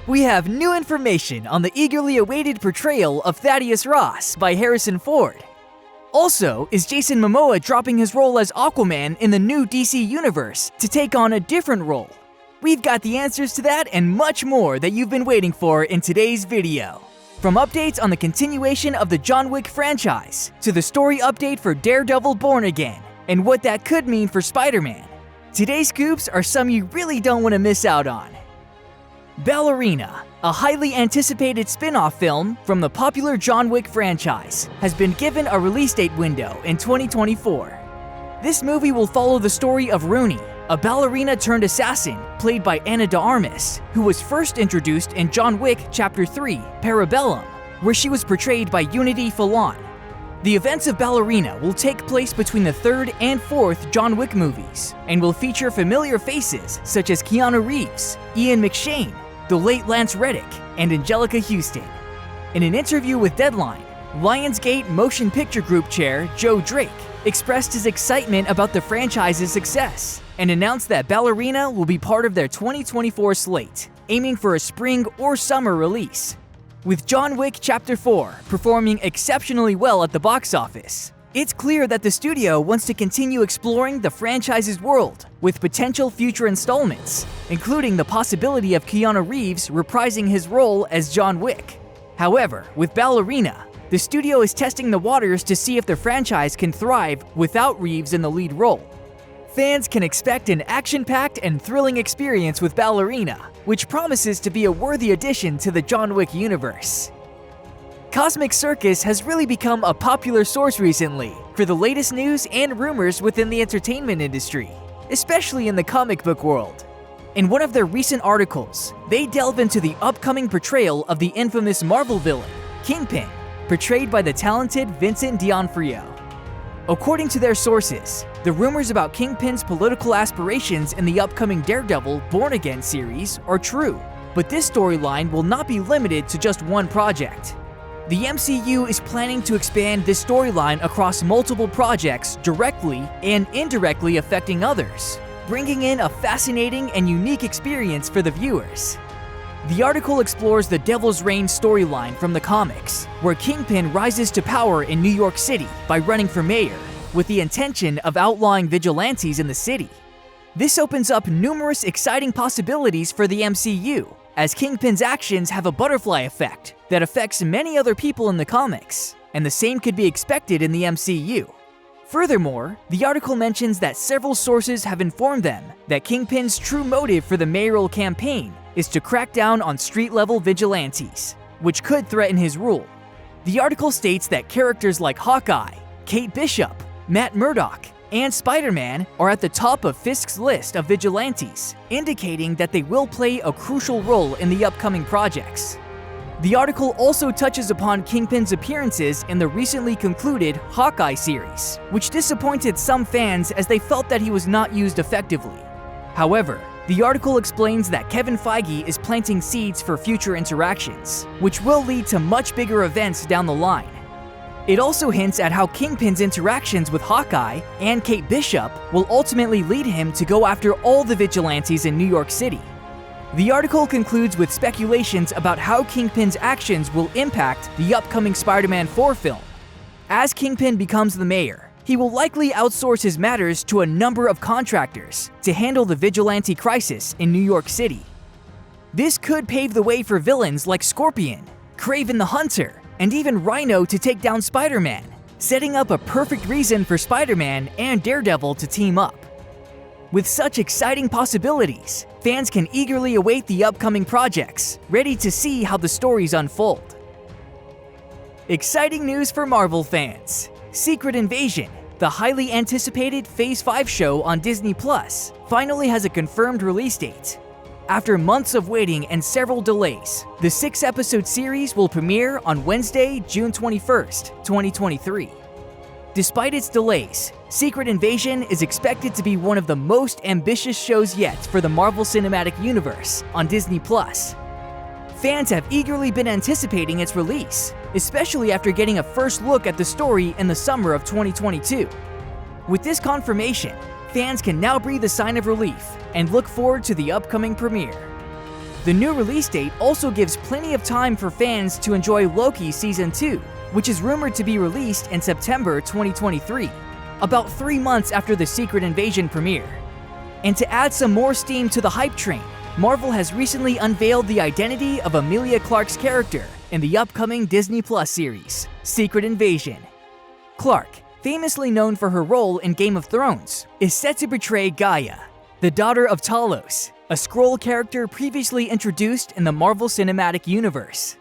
We have new information on the eagerly awaited portrayal of Thaddeus Ross by Harrison Ford. Also, is Jason Momoa dropping his role as Aquaman in the new DC universe to take on a different role? We've got the answers to that and much more that you've been waiting for in today's video. From updates on the continuation of the John Wick franchise, to the story update for Daredevil Born Again, and what that could mean for Spider-Man. Today's scoops are some you really don't want to miss out on. Ballerina, a highly anticipated spin-off film from the popular John Wick franchise, has been given a release date window in 2024. This movie will follow the story of Rooney, a ballerina-turned-assassin played by Ana de Armas, who was first introduced in John Wick Chapter 3, Parabellum, where she was portrayed by Unity Fallon. The events of Ballerina will take place between the third and fourth John Wick movies, and will feature familiar faces such as Keanu Reeves, Ian McShane, the late Lance Reddick, and Angelica Houston. In an interview with Deadline, Lionsgate Motion Picture Group Chair Joe Drake expressed his excitement about the franchise's success and announced that Ballerina will be part of their 2024 slate, aiming for a spring or summer release. With John Wick Chapter 4 performing exceptionally well at the box office, it's clear that the studio wants to continue exploring the franchise's world with potential future installments, including the possibility of Keanu Reeves reprising his role as John Wick. However, with Ballerina, the studio is testing the waters to see if the franchise can thrive without Reeves in the lead role. Fans can expect an action-packed and thrilling experience with Ballerina, which promises to be a worthy addition to the John Wick universe. Cosmic Circus has really become a popular source recently for the latest news and rumors within the entertainment industry, especially in the comic book world. In one of their recent articles, they delve into the upcoming portrayal of the infamous Marvel villain, Kingpin, portrayed by the talented Vincent D'Onofrio. According to their sources, the rumors about Kingpin's political aspirations in the upcoming Daredevil Born Again series are true, but this storyline will not be limited to just one project. The MCU is planning to expand this storyline across multiple projects directly and indirectly affecting others, bringing in a fascinating and unique experience for the viewers. The article explores the Devil's Reign storyline from the comics, where Kingpin rises to power in New York City by running for mayor, with the intention of outlawing vigilantes in the city. This opens up numerous exciting possibilities for the MCU, as Kingpin's actions have a butterfly effect that affects many other people in the comics, and the same could be expected in the MCU. Furthermore, the article mentions that several sources have informed them that Kingpin's true motive for the mayoral campaign is to crack down on street-level vigilantes, which could threaten his rule. The article states that characters like Hawkeye, Kate Bishop, Matt Murdock, and Spider-Man are at the top of Fisk's list of vigilantes, indicating that they will play a crucial role in the upcoming projects. The article also touches upon Kingpin's appearances in the recently concluded Hawkeye series, which disappointed some fans as they felt that he was not used effectively. However, the article explains that Kevin Feige is planting seeds for future interactions, which will lead to much bigger events down the line. It also hints at how Kingpin's interactions with Hawkeye and Kate Bishop will ultimately lead him to go after all the vigilantes in New York City. The article concludes with speculations about how Kingpin's actions will impact the upcoming Spider-Man 4 film. As Kingpin becomes the mayor, he will likely outsource his matters to a number of contractors to handle the vigilante crisis in New York City. This could pave the way for villains like Scorpion, Kraven the Hunter, and even Rhino to take down Spider-Man, setting up a perfect reason for Spider-Man and Daredevil to team up. With such exciting possibilities, fans can eagerly await the upcoming projects, ready to see how the stories unfold. Exciting news for Marvel fans! Secret Invasion, the highly anticipated Phase 5 show on Disney Plus, finally has a confirmed release date. After months of waiting and several delays, the 6-episode series will premiere on Wednesday, June 21st, 2023. Despite its delays, Secret Invasion is expected to be one of the most ambitious shows yet for the Marvel Cinematic Universe on Disney Plus. Fans have eagerly been anticipating its release, especially after getting a first look at the story in the summer of 2022. With this confirmation, fans can now breathe a sign of relief and look forward to the upcoming premiere. The new release date also gives plenty of time for fans to enjoy Loki Season 2, which is rumored to be released in September 2023, about 3 months after the Secret Invasion premiere. And to add some more steam to the hype train, Marvel has recently unveiled the identity of Emilia Clarke's character in the upcoming Disney Plus series, Secret Invasion. Clarke, famously known for her role in Game of Thrones, is set to portray Gaia, the daughter of Talos, a Skrull character previously introduced in the Marvel Cinematic Universe.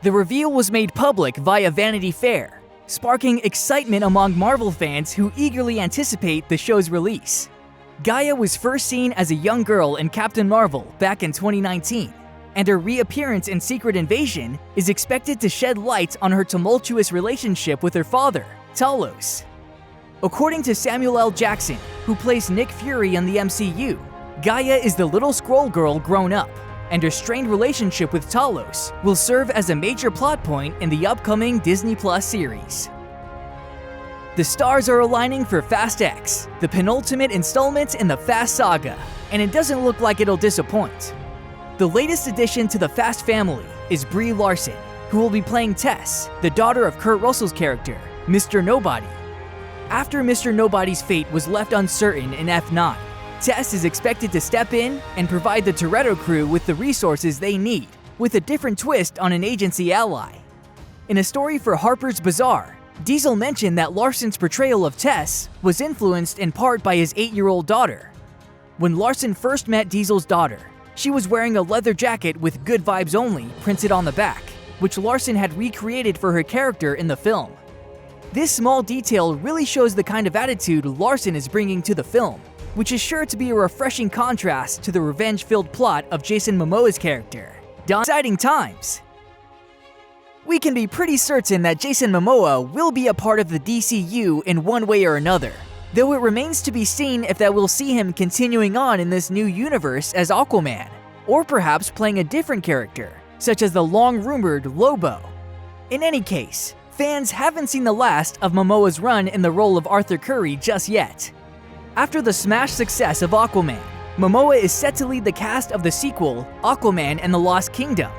The reveal was made public via Vanity Fair, sparking excitement among Marvel fans who eagerly anticipate the show's release. Gaia was first seen as a young girl in Captain Marvel back in 2019, and her reappearance in Secret Invasion is expected to shed light on her tumultuous relationship with her father, Talos. According to Samuel L. Jackson, who plays Nick Fury in the MCU, Gaia is the little Skrull girl grown up, and her strained relationship with Talos will serve as a major plot point in the upcoming Disney Plus series. The stars are aligning for Fast X, the penultimate installment in the Fast saga, and it doesn't look like it'll disappoint. The latest addition to the Fast family is Brie Larson, who will be playing Tess, the daughter of Kurt Russell's character, Mr. Nobody. After Mr. Nobody's fate was left uncertain in F9, Tess is expected to step in and provide the Toretto crew with the resources they need, with a different twist on an agency ally. In a story for Harper's Bazaar, Diesel mentioned that Larson's portrayal of Tess was influenced in part by his 8-year-old daughter. When Larson first met Diesel's daughter, she was wearing a leather jacket with "Good Vibes Only" printed on the back, which Larson had recreated for her character in the film. This small detail really shows the kind of attitude Larson is bringing to the film, which is sure to be a refreshing contrast to the revenge-filled plot of Jason Momoa's character. Exciting times! We can be pretty certain that Jason Momoa will be a part of the DCU in one way or another, though it remains to be seen if that we'll see him continuing on in this new universe as Aquaman, or perhaps playing a different character, such as the long-rumored Lobo. In any case, fans haven't seen the last of Momoa's run in the role of Arthur Curry just yet. After the smash success of Aquaman, Momoa is set to lead the cast of the sequel, Aquaman and the Lost Kingdom.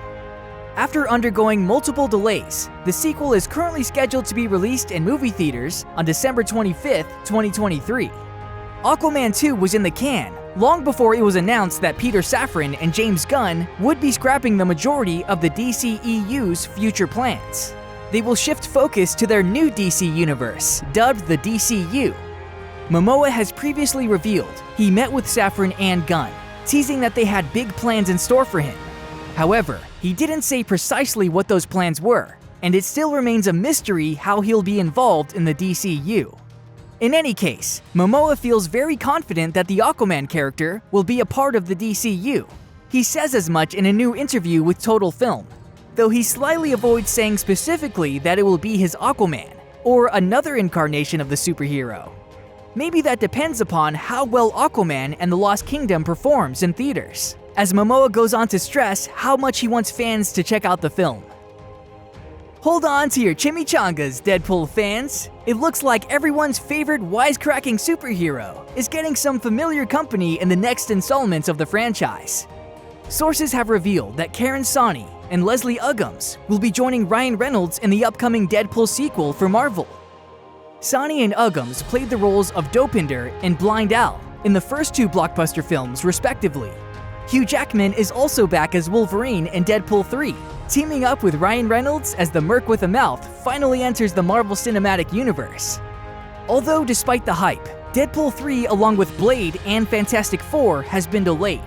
After undergoing multiple delays, the sequel is currently scheduled to be released in movie theaters on December 25th, 2023. Aquaman 2 was in the can long before it was announced that Peter Safran and James Gunn would be scrapping the majority of the DCEU's future plans. They will shift focus to their new DC universe, dubbed the DCU. Momoa has previously revealed he met with Safran and Gunn, teasing that they had big plans in store for him. However, he didn't say precisely what those plans were, and it still remains a mystery how he'll be involved in the DCU. In any case, Momoa feels very confident that the Aquaman character will be a part of the DCU. He says as much in a new interview with Total Film, though he slyly avoids saying specifically that it will be his Aquaman, or another incarnation of the superhero. Maybe that depends upon how well Aquaman and the Lost Kingdom performs in theaters, as Momoa goes on to stress how much he wants fans to check out the film. Hold on to your chimichangas, Deadpool fans! It looks like everyone's favorite wisecracking superhero is getting some familiar company in the next installments of the franchise. Sources have revealed that Karen Sani and Leslie Uggams will be joining Ryan Reynolds in the upcoming Deadpool sequel for Marvel. Sani and Uggams played the roles of Dopinder and Blind Al in the first 2 blockbuster films, respectively. Hugh Jackman is also back as Wolverine in Deadpool 3, teaming up with Ryan Reynolds as the Merc with a Mouth finally enters the Marvel Cinematic Universe. Although despite the hype, Deadpool 3 along with Blade and Fantastic Four has been delayed.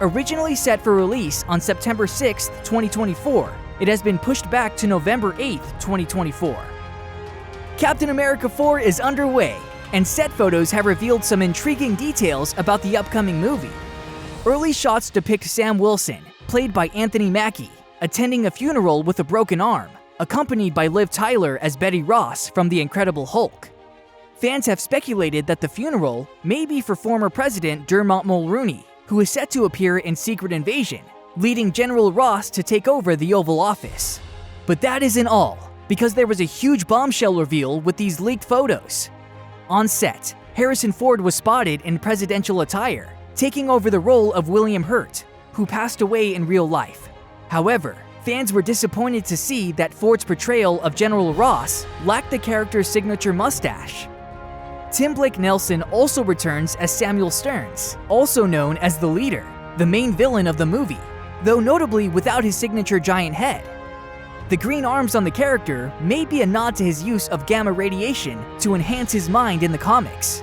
Originally set for release on September 6, 2024, it has been pushed back to November 8, 2024. Captain America 4 is underway, and set photos have revealed some intriguing details about the upcoming movie. Early shots depict Sam Wilson, played by Anthony Mackie, attending a funeral with a broken arm, accompanied by Liv Tyler as Betty Ross from The Incredible Hulk. Fans have speculated that the funeral may be for former President Dermot Mulroney, who is set to appear in Secret Invasion, leading General Ross to take over the Oval Office. But that isn't all, because there was a huge bombshell reveal with these leaked photos. On set, Harrison Ford was spotted in presidential attire, taking over the role of William Hurt, who passed away in real life. However, fans were disappointed to see that Ford's portrayal of General Ross lacked the character's signature mustache. Tim Blake Nelson also returns as Samuel Stearns, also known as the Leader, the main villain of the movie, though notably without his signature giant head. The green arms on the character may be a nod to his use of gamma radiation to enhance his mind in the comics.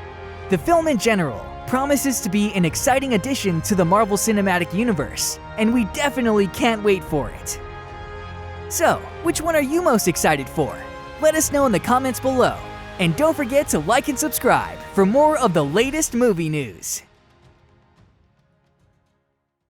The film in general promises to be an exciting addition to the Marvel Cinematic Universe, and we definitely can't wait for it. So, which one are you most excited for? Let us know in the comments below, and don't forget to like and subscribe for more of the latest movie news.